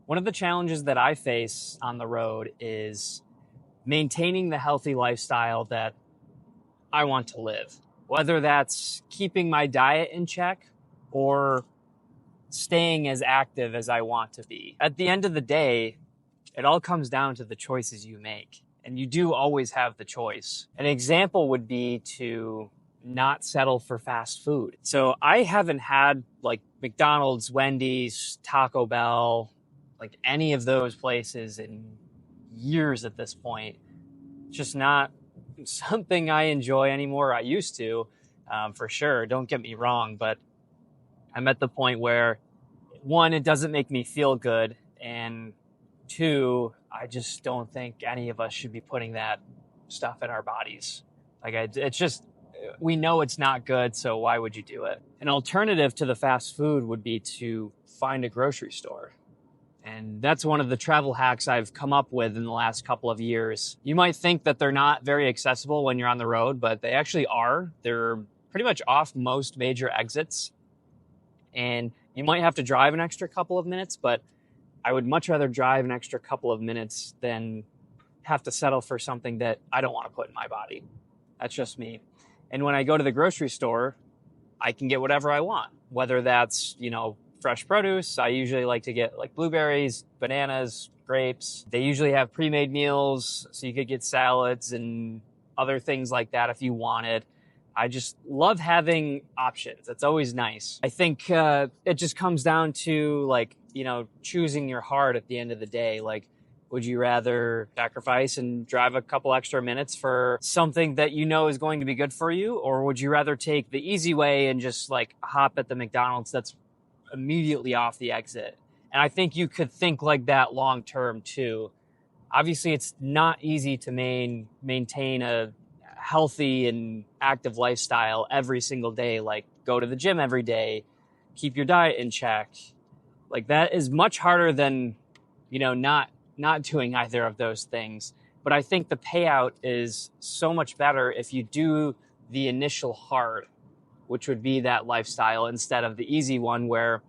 One of the challenges that I face on the road is maintaining the healthy lifestyle that I want to live, whether that's keeping my diet in check or staying as active as I want to be. At the end of the day, it all comes down to the choices you make, and you do always have the choice. An example would be to not settle for fast food. So I haven't had like McDonald's, Wendy's, Taco Bell, like any of those places in years at this point. Just not something I enjoy anymore. I used to, for sure. Don't get me wrong, but I'm at the point where one, it doesn't make me feel good, and two, I just don't think any of us should be putting that stuff in our bodies. It's just, we know it's not good, so why would you do it? An alternative to the fast food would be to find a grocery store. And that's one of the travel hacks I've come up with in the last couple of years. You might think that they're not very accessible when you're on the road, but they actually are. They're pretty much off most major exits. And you might have to drive an extra couple of minutes, but I would much rather drive an extra couple of minutes than have to settle for something that I don't want to put in my body. That's just me. And when I go to the grocery store, I can get whatever I want, whether that's, fresh produce. I usually like to get like blueberries, bananas, grapes. They usually have pre-made meals, so you could get salads and other things like that if you wanted. I just love having options. It's always nice. I think it just comes down to choosing your heart at the end of the day. Like, would you rather sacrifice and drive a couple extra minutes for something that you know is going to be good for you? Or would you rather take the easy way and just hop at the McDonald's that's immediately off the exit? And I think you could think like that long term too. Obviously, it's not easy to maintain a healthy and active lifestyle every single day. Like, go to the gym every day, keep your diet in check. Like, that is much harder than, not doing either of those things. But I think the payout is so much better if you do the initial hard, which would be that lifestyle, instead of the easy one where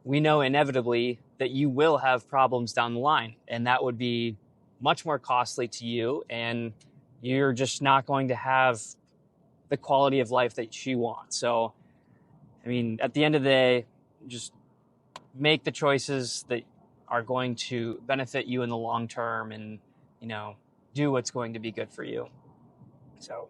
we know inevitably that you will have problems down the line. And that would be much more costly to you, and you're just not going to have the quality of life that you want. So, at the end of the day, just make the choices that are going to benefit you in the long term, and, do what's going to be good for you. So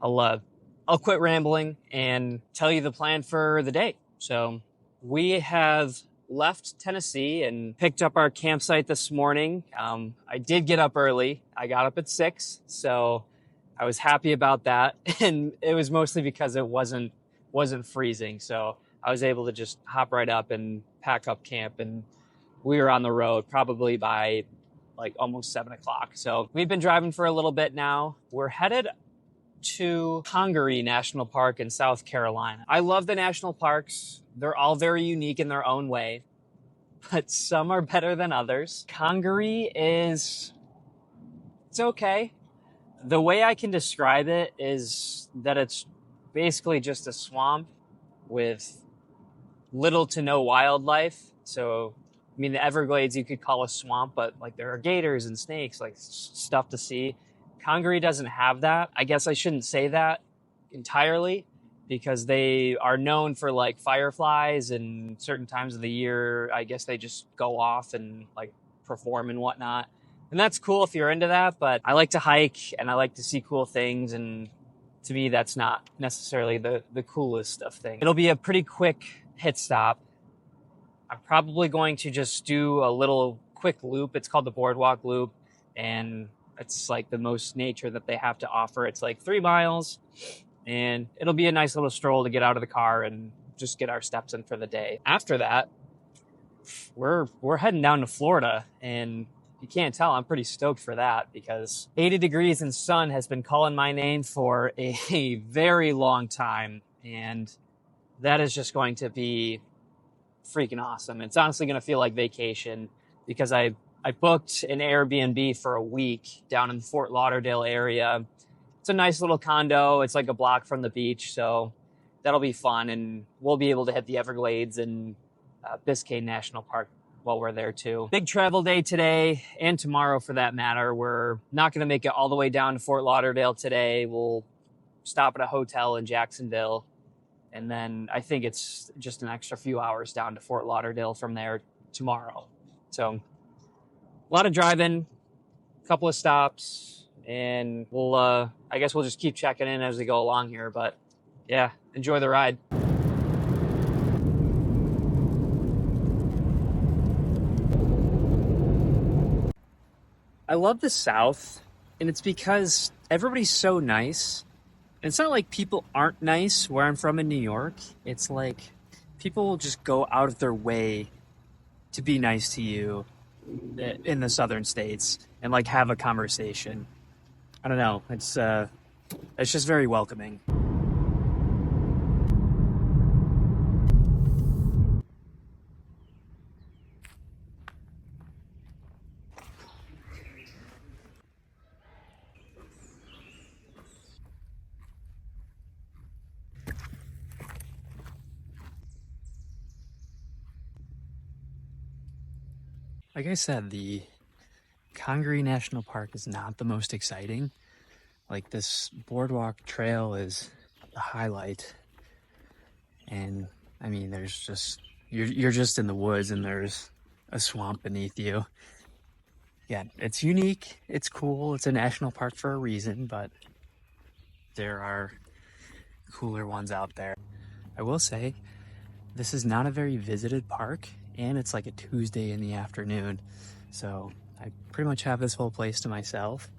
I'll quit rambling and tell you the plan for the day. So we have left Tennessee and picked up our campsite this morning. I did get up early. I got up at 6, so I was happy about that. And it was mostly because it wasn't freezing. So I was able to just hop right up and pack up camp, and we were on the road probably by almost 7 o'clock. So we've been driving for a little bit now. We're headed to Congaree National Park in South Carolina. I love the national parks. They're all very unique in their own way, but some are better than others. Congaree it's okay. The way I can describe it is that it's basically just a swamp with little to no wildlife. So, the Everglades you could call a swamp, but there are gators and snakes, stuff to see. Congaree doesn't have that. I guess I shouldn't say that entirely, because they are known for fireflies, and certain times of the year, I guess they just go off and perform and whatnot. And that's cool if you're into that, but I like to hike and I like to see cool things, and to me, that's not necessarily the coolest of things. It'll be a pretty quick hit stop. I'm probably going to just do a little quick loop. It's called the Boardwalk Loop, and it's the most nature that they have to offer. It's 3 miles, and it'll be a nice little stroll to get out of the car and just get our steps in for the day. After that, we're heading down to Florida, and you can't tell, I'm pretty stoked for that, because 80 degrees and sun has been calling my name for a very long time, and that is just going to be freaking awesome. It's honestly going to feel like vacation, because I booked an Airbnb for a week down in the Fort Lauderdale area. It's a nice little condo. It's a block from the beach, so that'll be fun, and we'll be able to hit the Everglades and Biscayne National Park while we're there too. Big travel day today and tomorrow for that matter. We're not going to make it all the way down to Fort Lauderdale today. We'll stop at a hotel in Jacksonville. And then I think it's just an extra few hours down to Fort Lauderdale from there tomorrow. So a lot of driving, a couple of stops, and I guess we'll just keep checking in as we go along here. But yeah, enjoy the ride. I love the South, and it's because everybody's so nice. And it's not like people aren't nice where I'm from in New York. It's like people will just go out of their way to be nice to you in the southern states and like have a conversation. I don't know. It's just very welcoming. Like I said, the Congaree National Park is not the most exciting. Like, this boardwalk trail is the highlight. And I mean, there's just, you're just in the woods and there's a swamp beneath you. Yeah, it's unique, it's cool, it's a national park for a reason, but there are cooler ones out there. I will say, this is not a very visited park, and it's like a Tuesday in the afternoon. So I pretty much have this whole place to myself,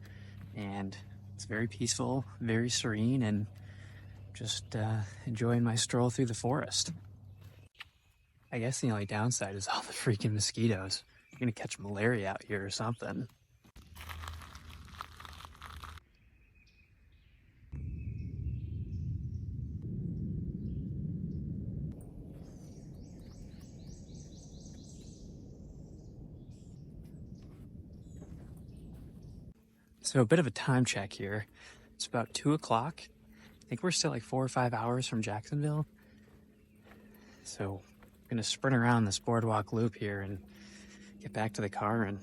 and it's very peaceful, very serene, and just enjoying my stroll through the forest. I guess the only downside is all the freaking mosquitoes. You're gonna catch malaria out here or something. So a bit of a time check here. It's about 2 o'clock. I think we're still like 4 or 5 hours from Jacksonville. So I'm gonna sprint around this boardwalk loop here and get back to the car and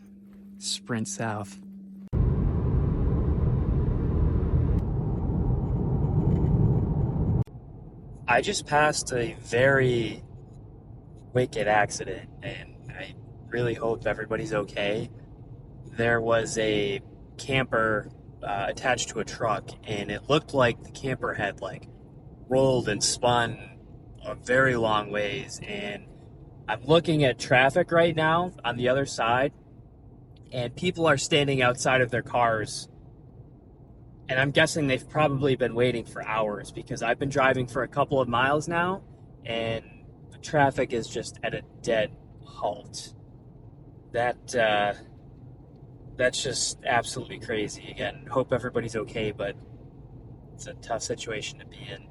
sprint south. I just passed a very wicked accident, and I really hope everybody's okay. There was a camper attached to a truck, and it looked like the camper had like rolled and spun a very long ways. And I'm looking at traffic right now on the other side, and people are standing outside of their cars, and I'm guessing they've probably been waiting for hours, because I've been driving for a couple of miles now and the traffic is just at a dead halt. That's just absolutely crazy. Again, hope everybody's okay, but it's a tough situation to be in.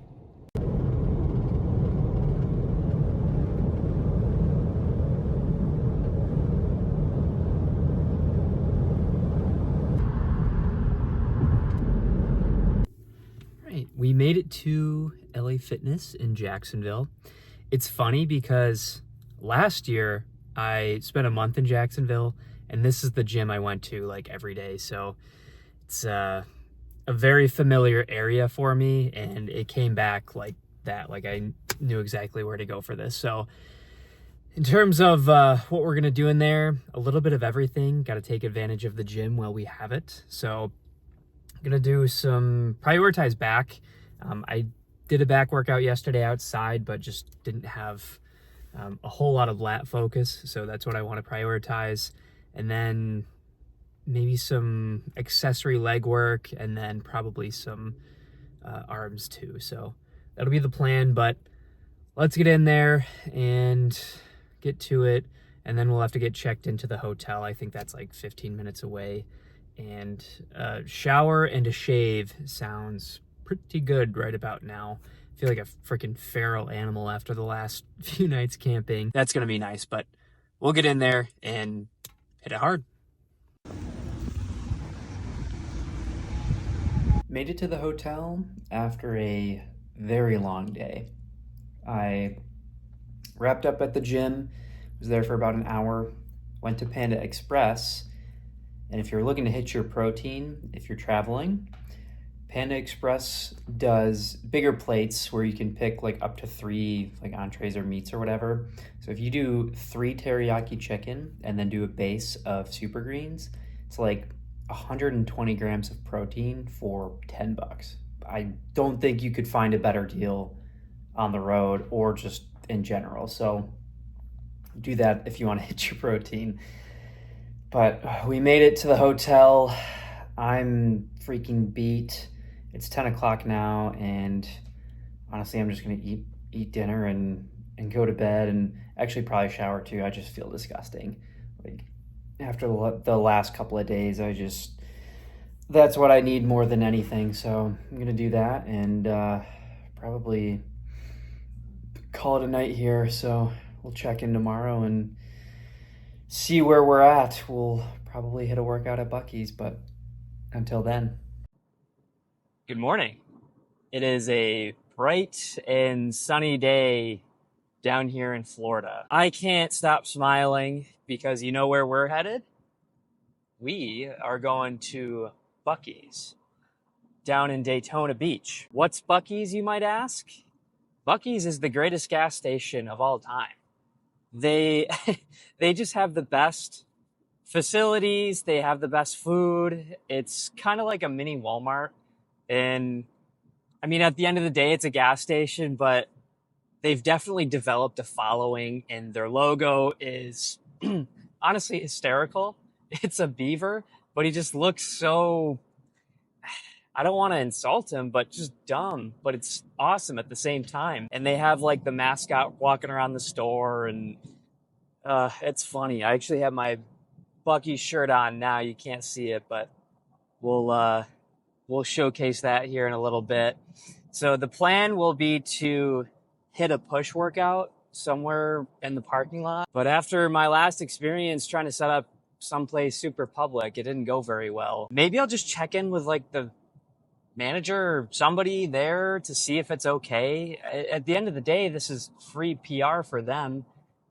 Right, we made it to LA Fitness in Jacksonville. It's funny because last year I spent a month in Jacksonville, and this is the gym I went to like every day. So it's a very familiar area for me, and it came back like that. Like, I knew exactly where to go for this. So in terms of what we're gonna do in there, a little bit of everything. Got to take advantage of the gym while we have it. So I'm gonna do some prioritize back. I did a back workout yesterday outside, but just didn't have a whole lot of lat focus. So that's what I want to prioritize. And then maybe some accessory leg work, and then probably some arms too. So that'll be the plan, but let's get in there and get to it. And then we'll have to get checked into the hotel. I think that's like 15 minutes away. And a shower and a shave sounds pretty good right about now. I feel like a freaking feral animal after the last few nights camping. That's gonna be nice, but we'll get in there and hit it hard. Made it to the hotel after a very long day. I wrapped up at the gym, Was there for about an hour, went to Panda Express, and if you're looking to hit your protein, if you're traveling, Panda Express does bigger plates where you can pick like up to three like entrees or meats or whatever. So if you do three teriyaki chicken and then do a base of super greens, it's like 120 grams of protein for $10. I don't think you could find a better deal on the road or just in general. So do that if you want to hit your protein. But we made it to the hotel. I'm freaking beat. It's 10 o'clock now, and honestly, I'm just gonna eat dinner and go to bed, and actually probably shower too. I just feel disgusting. Like after the last couple of days, that's what I need more than anything. So I'm gonna do that and probably call it a night here. So we'll check in tomorrow and see where we're at. We'll probably hit a workout at Buc-ees, but until then. Good morning. It is a bright and sunny day down here in Florida. I can't stop smiling because you know where we're headed? We are going to Buc-ees down in Daytona Beach. What's Buc-ees, you might ask? Buc-ees is the greatest gas station of all time. They they just have the best facilities, they have the best food. It's kind of like a mini Walmart. And I mean, at the end of the day, it's a gas station, but they've definitely developed a following, and their logo is honestly hysterical. It's a beaver, but he just looks so, I don't want to insult him, but just dumb, but it's awesome at the same time. And they have like the mascot walking around the store, and it's funny. I actually have my Buc-ee's shirt on now. You can't see it, but we'll showcase that here in a little bit. So the plan will be to hit a push workout somewhere in the parking lot. But after my last experience trying to set up someplace super public, it didn't go very well. Maybe I'll just check in with like the manager or somebody there to see if it's okay. At the end of the day, this is free PR for them.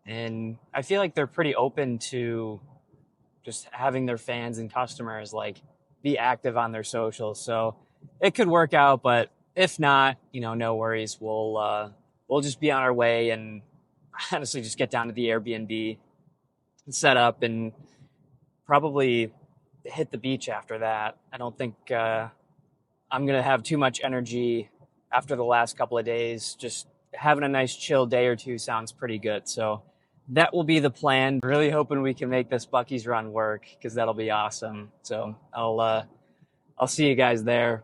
And I feel like they're pretty open to just having their fans and customers like be active on their socials. So it could work out, but if not, no worries. We'll just be on our way and honestly just get down to the Airbnb, set up, and probably hit the beach after that. I don't think I'm going to have too much energy after the last couple of days. Just having a nice chill day or two sounds pretty good. So that will be the plan. Really hoping we can make this Buc-ees run work because that'll be awesome. So I'll see you guys there.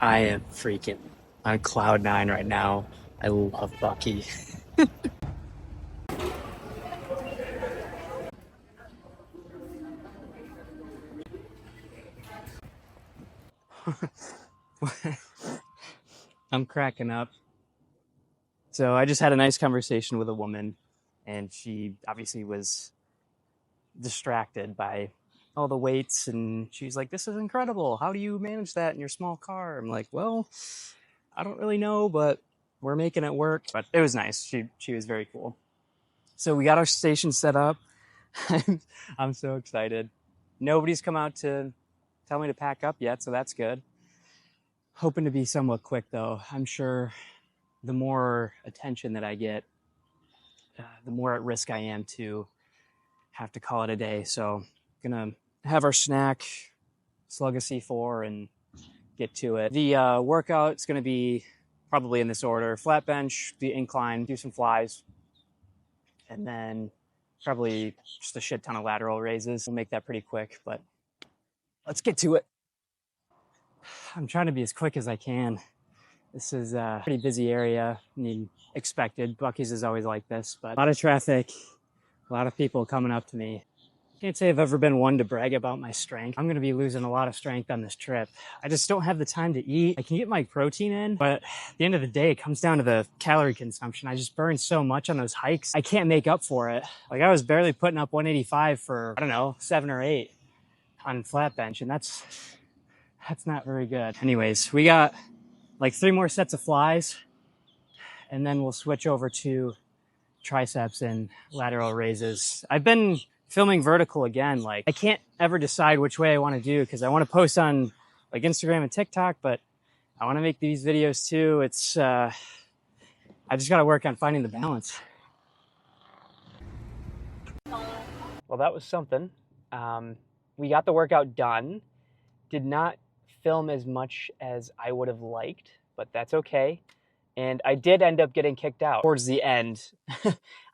I am freaking on cloud nine right now. I love Buc-ee. I'm cracking up. So I just had a nice conversation with a woman, and she obviously was distracted by all the weights, and she's like, "This is incredible. How do you manage that in your small car?" I'm like, "Well, I don't really know, but we're making it work." But it was nice. She was very cool. So we got our station set up. I'm so excited. Nobody's come out to tell me to pack up yet, so that's good. Hoping to be somewhat quick, though. I'm sure the more attention that I get, the more at risk I am to have to call it a day. So gonna have our snack, slug a C4, and get to it. The workout's gonna be probably in this order: flat bench, the incline, do some flies, and then probably just a shit ton of lateral raises. We'll make that pretty quick, but let's get to it. I'm trying to be as quick as I can. This is a pretty busy area. I mean, expected. Buc-ees is always like this, but a lot of traffic, a lot of people coming up to me. Can't say I've ever been one to brag about my strength. I'm going to be losing a lot of strength on this trip. I just don't have the time to eat. I can get my protein in, but at the end of the day, it comes down to the calorie consumption. I just burn so much on those hikes. I can't make up for it. Like I was barely putting up 185 for, I don't know, 7 or 8 on flat bench, and that's not very good. Anyways, we got like 3 more sets of flies, and then we'll switch over to triceps and lateral raises. I've been filming vertical again. Like I can't ever decide which way I want to do because I want to post on like Instagram and TikTok, but I want to make these videos too. It's I just got to work on finding the balance. Well, that was something. We got the workout done. Did not film as much as I would have liked, but that's okay. And I did end up getting kicked out towards the end.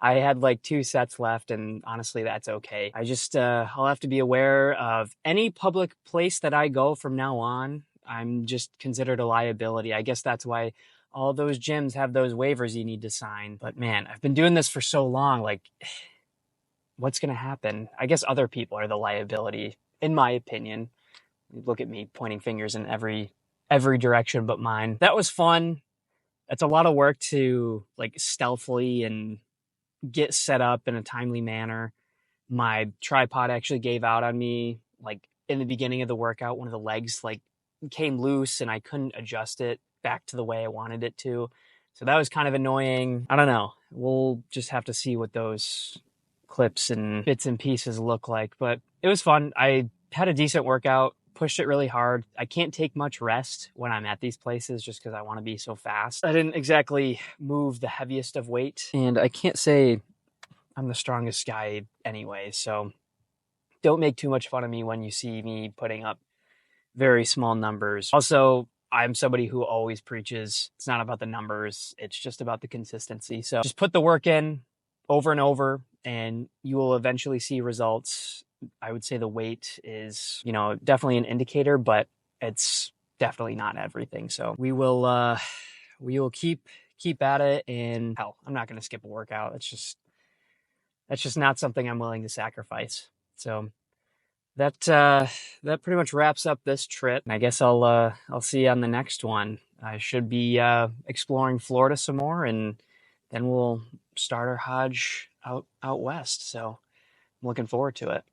I had like 2 sets left, and honestly, that's okay. I just, I'll have to be aware of any public place that I go from now on. I'm just considered a liability. I guess that's why all those gyms have those waivers you need to sign. But man, I've been doing this for so long. Like, what's going to happen? I guess other people are the liability, in my opinion. Look at me pointing fingers in every direction but mine. That was fun. It's a lot of work to like stealthily and get set up in a timely manner. My tripod actually gave out on me like in the beginning of the workout. One of the legs like came loose and I couldn't adjust it back to the way I wanted it to. So that was kind of annoying. I don't know. We'll just have to see what those clips and bits and pieces look like. But it was fun. I had a decent workout. Pushed it really hard. I can't take much rest when I'm at these places just because I want to be so fast. I didn't exactly move the heaviest of weight, and I can't say I'm the strongest guy anyway, so don't make too much fun of me when you see me putting up very small numbers. Also, I'm somebody who always preaches it's not about the numbers, it's just about the consistency. So just put the work in over and over, and you will eventually see results. I would say the weight is, definitely an indicator, but it's definitely not everything. So we will keep at it, and hell, I'm not going to skip a workout. That's just not something I'm willing to sacrifice. So that pretty much wraps up this trip. And I guess I'll see you on the next one. I should be exploring Florida some more, and then we'll start our Hodge out west. So I'm looking forward to it.